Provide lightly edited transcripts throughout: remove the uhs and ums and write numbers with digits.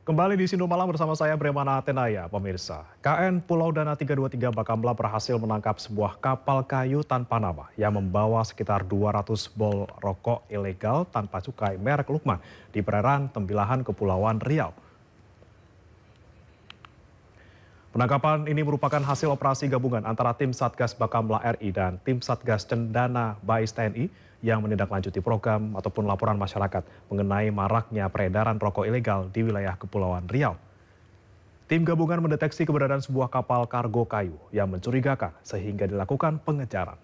Kembali di Sindo Malam bersama saya Bremana Tenaya, pemirsa. KN Pulau Dana 323 Bakamla berhasil menangkap sebuah kapal kayu tanpa nama yang membawa sekitar 200 bol rokok ilegal tanpa cukai merek Lukman di perairan Tembilahan, Kepulauan Riau. Penangkapan ini merupakan hasil operasi gabungan antara tim Satgas Bakamla RI dan tim Satgas Cendana Bais TNI yang menindaklanjuti program ataupun laporan masyarakat mengenai maraknya peredaran rokok ilegal di wilayah Kepulauan Riau. Tim gabungan mendeteksi keberadaan sebuah kapal kargo kayu yang mencurigakan sehingga dilakukan pengejaran.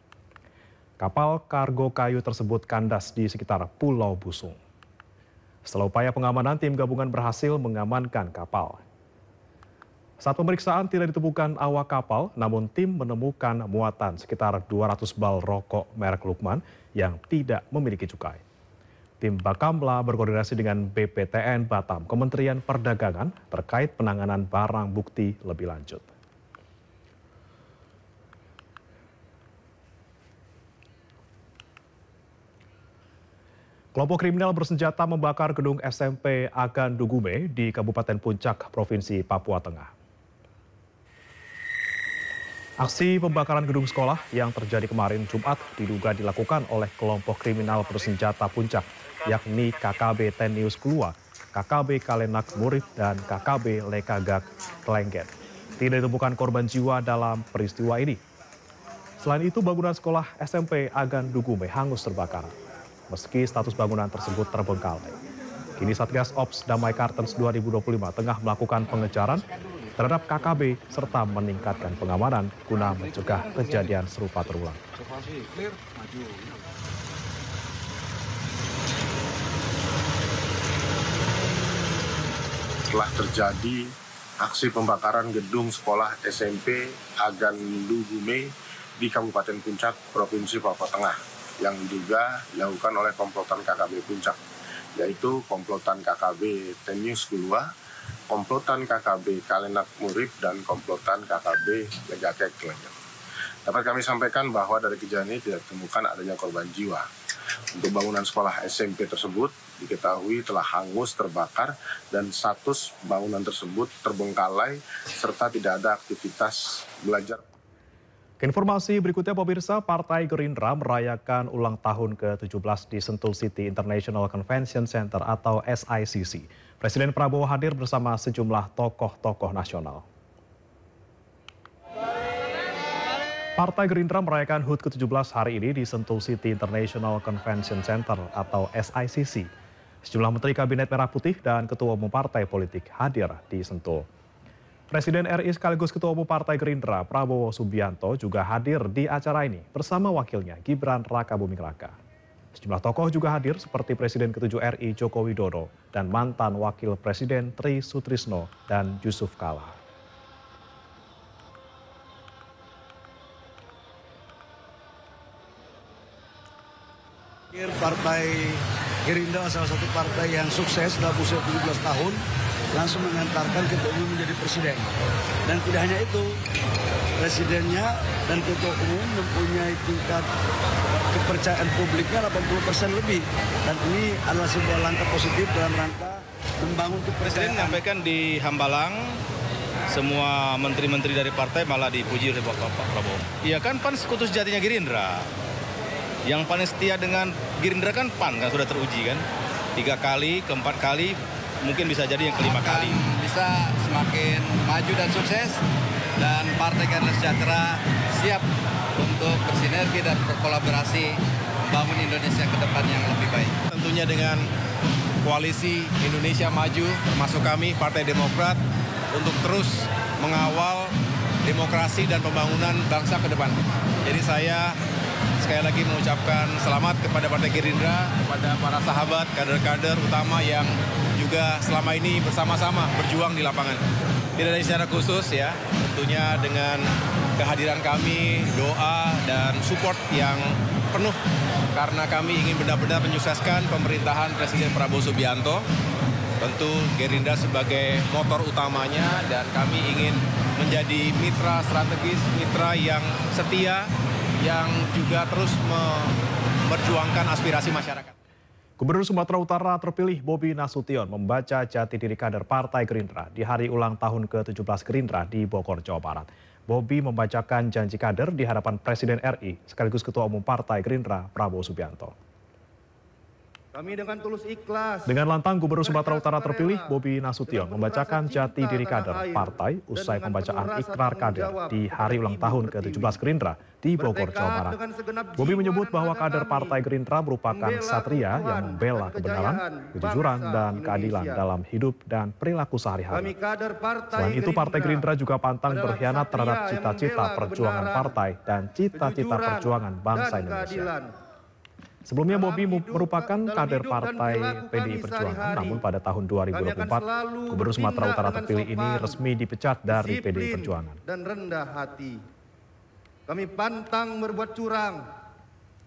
Kapal kargo kayu tersebut kandas di sekitar Pulau Busung. Setelah upaya pengamanan, tim gabungan berhasil mengamankan kapal. Saat pemeriksaan tidak ditemukan awak kapal, namun tim menemukan muatan sekitar 200 bal rokok merek Lukman yang tidak memiliki cukai. Tim Bakamla berkoordinasi dengan BPTN Batam, Kementerian Perdagangan terkait penanganan barang bukti lebih lanjut. Kelompok kriminal bersenjata membakar gedung SMP Agan Dugume di Kabupaten Puncak, Provinsi Papua Tengah. Aksi pembakaran gedung sekolah yang terjadi kemarin Jumat diduga dilakukan oleh kelompok kriminal bersenjata Puncak, yakni KKB Tenius Kelua, KKB Kalenak Murid, dan KKB Lekagak Kelengget. Tidak ditemukan korban jiwa dalam peristiwa ini. Selain itu, bangunan sekolah SMP Agan Dugume hangus terbakar, meski status bangunan tersebut terbengkalai. Kini Satgas Ops Damai Kartens 2025 tengah melakukan pengejaran terhadap KKB serta meningkatkan pengamanan guna mencegah kejadian serupa terulang. Telah terjadi aksi pembakaran gedung sekolah SMP Agan Dugume di Kabupaten Puncak, Provinsi Papua Tengah yang diduga dilakukan oleh komplotan KKB Puncak, yaitu komplotan KKB Tenius Kelua, komplotan KKB Kalenak Murid, dan komplotan KKB Legakek Kelengget. Dapat kami sampaikan bahwa dari kejadian ini tidak ditemukan adanya korban jiwa. Untuk bangunan sekolah SMP tersebut diketahui telah hangus terbakar dan status bangunan tersebut terbengkalai serta tidak ada aktivitas belajar. Informasi berikutnya, pemirsa, Partai Gerindra merayakan ulang tahun ke-17 di Sentul City International Convention Center atau SICC. Presiden Prabowo hadir bersama sejumlah tokoh-tokoh nasional. Partai Gerindra merayakan HUT ke-17 hari ini di Sentul City International Convention Center atau SICC. Sejumlah Menteri Kabinet Merah Putih dan Ketua Umum Partai Politik hadir di Sentul. Presiden RI sekaligus Ketua Umum Partai Gerindra Prabowo Subianto juga hadir di acara ini bersama wakilnya Gibran Rakabuming Raka. Sejumlah tokoh juga hadir seperti Presiden ke-7 RI Joko Widodo dan mantan Wakil Presiden Tri Sutrisno dan Yusuf Kala. Partai Gerindra salah satu partai yang sukses dalam usia 17 tahun langsung mengantarkan Ketua Umum menjadi presiden. Dan tidak hanya itu, presidennya dan Ketua Umum mempunyai tingkat kepercayaan publiknya 80% lebih. Dan ini adalah sebuah langkah positif dalam rangka membangun kepercayaan. Presiden menyampaikan di Hambalang, semua menteri-menteri dari partai malah dipuji oleh Pak Prabowo. Iya kan, PAN sekutu sejatinya Gerindra. Yang paling setia dengan Gerindra kan PAN, kan sudah teruji kan. 3 kali, ke-4 kali, mungkin bisa jadi yang ke-5 kali. Bisa semakin maju dan sukses, dan Partai Keadilan Sejahtera siap untuk bersinergi dan berkolaborasi membangun Indonesia ke depan yang lebih baik. Tentunya dengan koalisi Indonesia Maju, termasuk kami Partai Demokrat, untuk terus mengawal demokrasi dan pembangunan bangsa ke depan. Jadi saya sekali lagi mengucapkan selamat kepada Partai Gerindra, kepada para sahabat, kader-kader utama yang juga selama ini bersama-sama berjuang di lapangan. Tidak ada secara khusus ya, tentunya dengan kehadiran kami, doa dan support yang penuh karena kami ingin benar-benar menyukseskan pemerintahan Presiden Prabowo Subianto. Tentu Gerindra sebagai motor utamanya dan kami ingin menjadi mitra strategis, mitra yang setia, yang juga terus memperjuangkan aspirasi masyarakat. Gubernur Sumatera Utara terpilih Bobi Nasution membaca jati diri kader Partai Gerindra di hari ulang tahun ke-17 Gerindra di Bogor, Jawa Barat. Bobi membacakan janji kader di hadapan Presiden RI sekaligus Ketua Umum Partai Gerindra Prabowo Subianto. Kami dengan tulus ikhlas. Dengan lantang, Gubernur Sumatera Utara terpilih Bobi Nasution membacakan jati diri kader partai usai pembacaan ikrar kader di hari ulang tahun ke-17 Gerindra di Bogor, Jawa Barat. Bobi menyebut bahwa kader Partai Gerindra merupakan satria yang membela kebenaran, kejujuran, dan keadilan dalam hidup dan perilaku sehari-hari. Selain itu, Partai Gerindra juga pantang berkhianat terhadap cita-cita perjuangan partai dan cita-cita perjuangan bangsa Indonesia. Sebelumnya Bobi merupakan kader partai PDI Perjuangan, namun pada tahun 2024, Gubernur Sumatera Utara terpilih ini resmi dipecat dari PDI Perjuangan. Dan rendah hati. Kami pantang berbuat curang,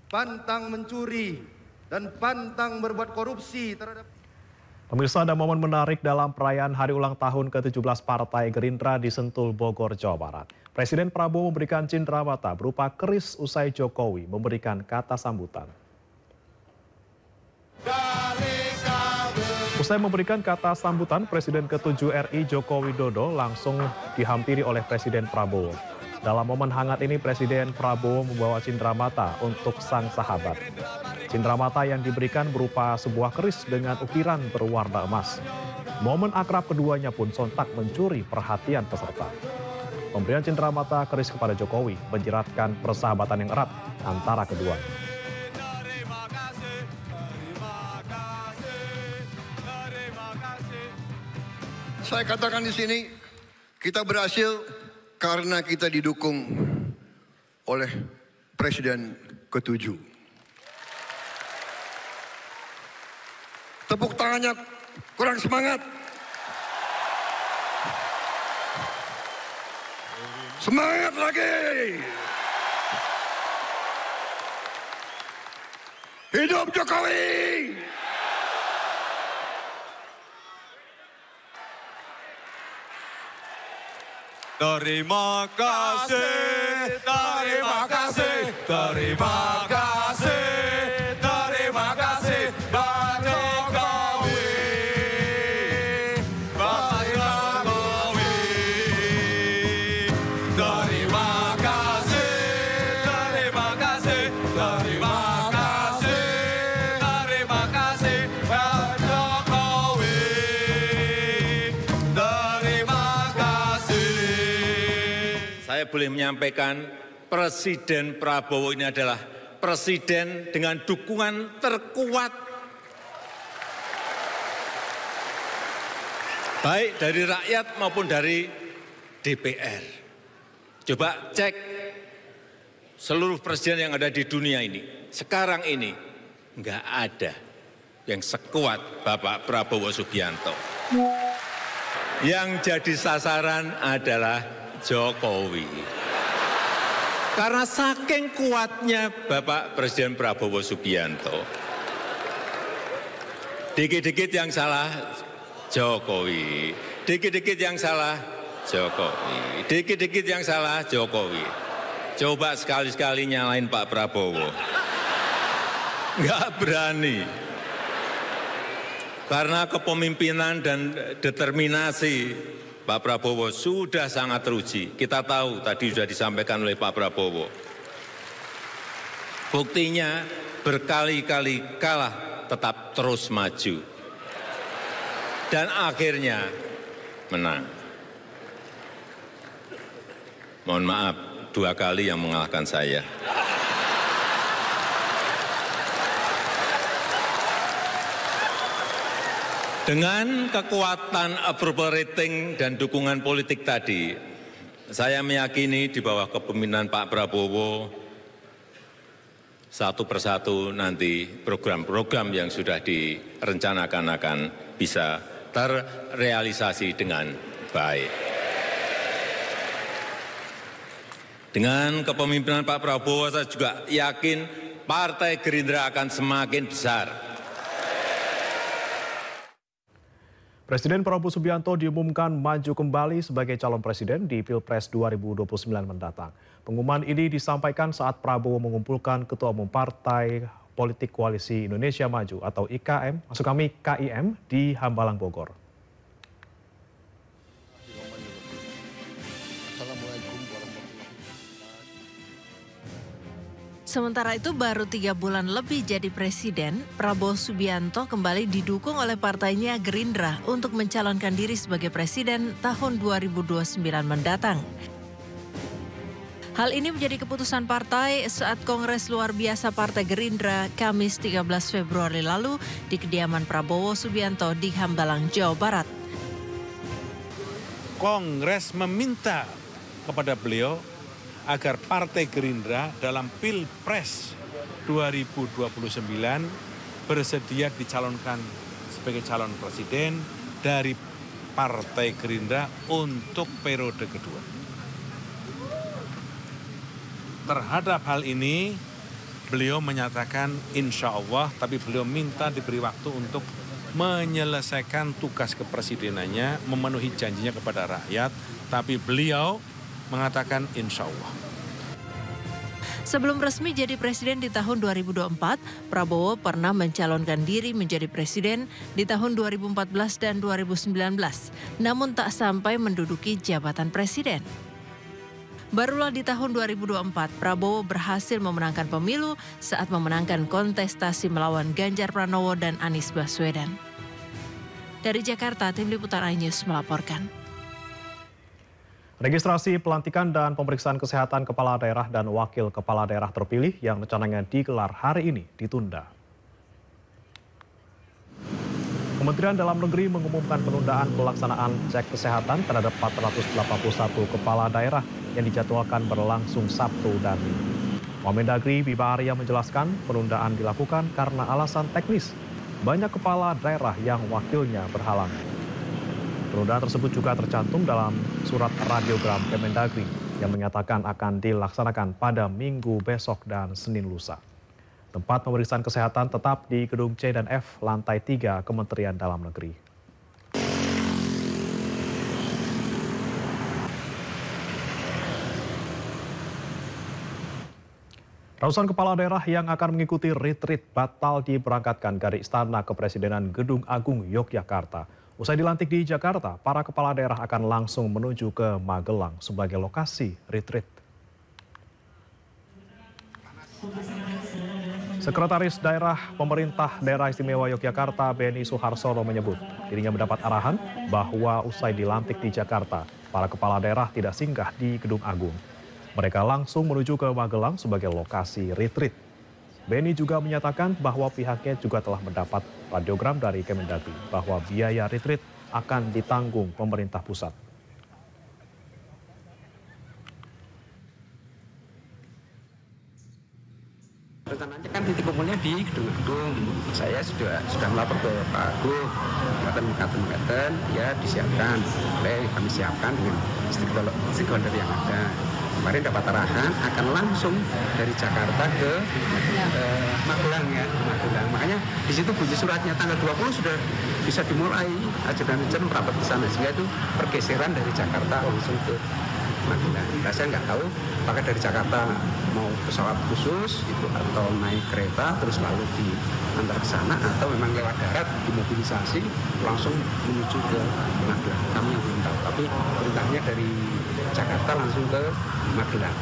pantang mencuri, dan pantang berbuat korupsi terhadap... Pemirsa, ada momen menarik dalam perayaan hari ulang tahun ke-17 Partai Gerindra di Sentul, Bogor, Jawa Barat. Presiden Prabowo memberikan cenderamata berupa keris usai Jokowi memberikan kata sambutan. Usai memberikan kata sambutan, Presiden ke-7 RI Joko Widodo langsung dihampiri oleh Presiden Prabowo. Dalam momen hangat ini, Presiden Prabowo membawa cenderamata untuk sang sahabat. Cenderamata yang diberikan berupa sebuah keris dengan ukiran berwarna emas. Momen akrab keduanya pun sontak mencuri perhatian peserta. Pemberian cenderamata keris kepada Jokowi menjeratkan persahabatan yang erat antara keduanya. Saya katakan di sini, kita berhasil karena kita didukung oleh Presiden ke-7. Tepuk tangannya kurang semangat. Semangat lagi. Hidup Jokowi. Terima kasih, terima kasih, terima kasih, terima kasih, Pak Jokowi, Pak Jokowi. Terima kasih, terima kasih, terima kasih, terima kasih, Pak Jokowi. Terima kasih. Saya boleh menyampaikan Presiden Prabowo ini adalah presiden dengan dukungan terkuat baik dari rakyat maupun dari DPR. Coba cek seluruh presiden yang ada di dunia ini. Sekarang ini nggak ada yang sekuat Bapak Prabowo Subianto. Yang jadi sasaran adalah Jokowi. Karena saking kuatnya Bapak Presiden Prabowo Subianto. Dikit-dikit yang salah Jokowi. Dikit-dikit yang salah Jokowi. Dikit-dikit yang salah Jokowi. Coba sekali-sekali nyalain Pak Prabowo. Nggak berani. Karena kepemimpinan dan determinasi Pak Prabowo sudah sangat teruji. Kita tahu tadi sudah disampaikan oleh Pak Prabowo. Buktinya berkali-kali kalah tetap terus maju. Dan akhirnya menang. Mohon maaf, 2 kali yang mengalahkan saya. Dengan kekuatan approval rating dan dukungan politik tadi, saya meyakini di bawah kepemimpinan Pak Prabowo, satu persatu nanti program-program yang sudah direncanakan akan bisa terrealisasi dengan baik. Dengan kepemimpinan Pak Prabowo, saya juga yakin Partai Gerindra akan semakin besar. Presiden Prabowo Subianto diumumkan maju kembali sebagai calon presiden di Pilpres 2029 mendatang. Pengumuman ini disampaikan saat Prabowo mengumpulkan Ketua Umum Partai Politik Koalisi Indonesia Maju atau KIM di Hambalang, Bogor. Sementara itu baru 3 bulan lebih jadi presiden, Prabowo Subianto kembali didukung oleh partainya Gerindra untuk mencalonkan diri sebagai presiden tahun 2029 mendatang. Hal ini menjadi keputusan partai saat Kongres Luar Biasa Partai Gerindra Kamis 13 Februari lalu di kediaman Prabowo Subianto di Hambalang, Jawa Barat. Kongres meminta kepada beliau agar Partai Gerindra dalam Pilpres 2029 bersedia dicalonkan sebagai calon presiden dari Partai Gerindra untuk periode kedua. Terhadap hal ini, beliau menyatakan insya Allah, tapi beliau minta diberi waktu untuk menyelesaikan tugas kepresidenannya, memenuhi janjinya kepada rakyat, tapi beliau mengatakan insya Allah. Sebelum resmi jadi presiden di tahun 2024, Prabowo pernah mencalonkan diri menjadi presiden di tahun 2014 dan 2019, namun tak sampai menduduki jabatan presiden. Barulah di tahun 2024, Prabowo berhasil memenangkan pemilu saat memenangkan kontestasi melawan Ganjar Pranowo dan Anies Baswedan. Dari Jakarta, Tim Liputan iNews melaporkan. Registrasi pelantikan dan pemeriksaan kesehatan kepala daerah dan wakil kepala daerah terpilih yang rencananya digelar hari ini ditunda. Kementerian Dalam Negeri mengumumkan penundaan pelaksanaan cek kesehatan terhadap 481 kepala daerah yang dijadwalkan berlangsung Sabtu dan Minggu. Wamendagri Bima Arya menjelaskan penundaan dilakukan karena alasan teknis. Banyak kepala daerah yang wakilnya berhalangan. Penundaan tersebut juga tercantum dalam surat radiogram Kemendagri yang menyatakan akan dilaksanakan pada Minggu besok dan Senin lusa. Tempat pemeriksaan kesehatan tetap di Gedung C dan F, lantai 3 Kementerian Dalam Negeri. Ratusan kepala daerah yang akan mengikuti retreat batal diberangkatkan dari Istana Kepresidenan Gedung Agung Yogyakarta. Usai dilantik di Jakarta, para kepala daerah akan langsung menuju ke Magelang sebagai lokasi retreat. Sekretaris Daerah Pemerintah Daerah Istimewa Yogyakarta, Beni Suharsono menyebut dirinya mendapat arahan bahwa usai dilantik di Jakarta, para kepala daerah tidak singgah di Gedung Agung. Mereka langsung menuju ke Magelang sebagai lokasi retreat. Beni juga menyatakan bahwa pihaknya juga telah mendapat radiogram dari Kemendagri bahwa biaya retreat akan ditanggung pemerintah pusat. Rencananya kan titik kumpulnya di Gedung-Gedung. Saya sudah melapor ke Pak Agung, mengatakan ya disiapkan. Kami siapkan dengan stakeholder yang ada. Kemarin dapat arahan akan langsung dari Jakarta ke Magelang ya, Magelang. Makanya di situ bunyi suratnya tanggal 20 sudah bisa dimulai ajudan merapat ke sana. Sehingga itu pergeseran dari Jakarta langsung ke Magelang. Nah, saya nggak tahu apakah dari Jakarta mau pesawat khusus itu atau naik kereta terus lalu diantar ke sana atau memang lewat darat dimobilisasi langsung menuju ke Magelang. Kami yang belum tahu, tapi perintahnya dari Jakarta langsung ke Magelang.